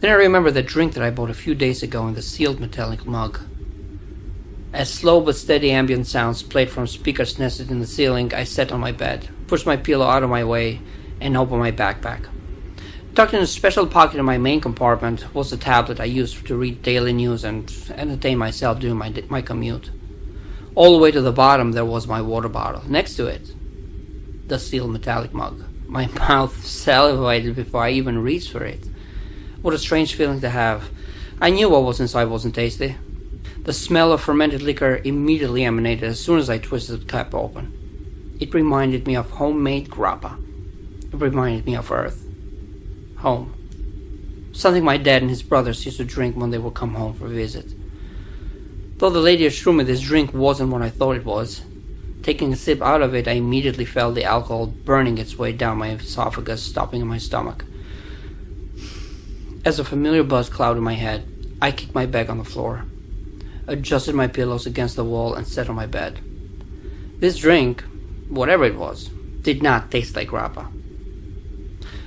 Then I remembered the drink that I bought a few days ago in the sealed metallic mug. As slow but steady ambient sounds played from speakers nested in the ceiling, I sat on my bed, pushed my pillow out of my way, and opened my backpack. Tucked in a special pocket in my main compartment was the tablet I used to read daily news and entertain myself during my commute. All the way to the bottom there was my water bottle. Next to it, the steel metallic mug. My mouth salivated before I even reached for it. What a strange feeling to have. I knew what was inside wasn't tasty. The smell of fermented liquor immediately emanated as soon as I twisted the cap open. It reminded me of homemade grappa. It reminded me of Earth. Home. Something my dad and his brothers used to drink when they would come home for a visit. Though the lady assured me this drink wasn't what I thought it was, taking a sip out of it, I immediately felt the alcohol burning its way down my esophagus, stopping in my stomach. As a familiar buzz clouded my head, I kicked my bag on the floor, adjusted my pillows against the wall, and sat on my bed. This drink, whatever it was, did not taste like grappa.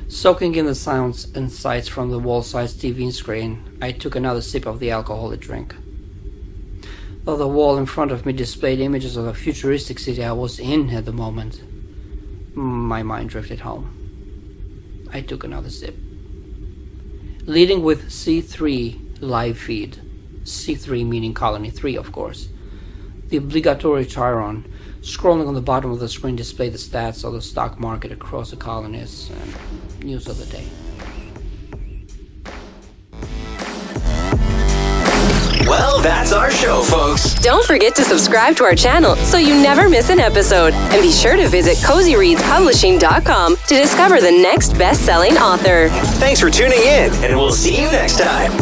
Soaking in the sounds and sights from the wall-sized TV screen, I took another sip of the alcoholic drink. Though the wall in front of me displayed images of a futuristic city I was in at the moment, my mind drifted home. I took another sip. Leading with C3 live feed, C3 meaning Colony 3 of course, the obligatory Chiron, scrolling on the bottom of the screen displayed the stats of the stock market across the colonies and news of the day. Well, that's our show, folks. Don't forget to subscribe to our channel so you never miss an episode. And be sure to visit 𝐶ozyreadspublishing.com to discover the next best-selling author. Thanks for tuning in, and we'll see you next time.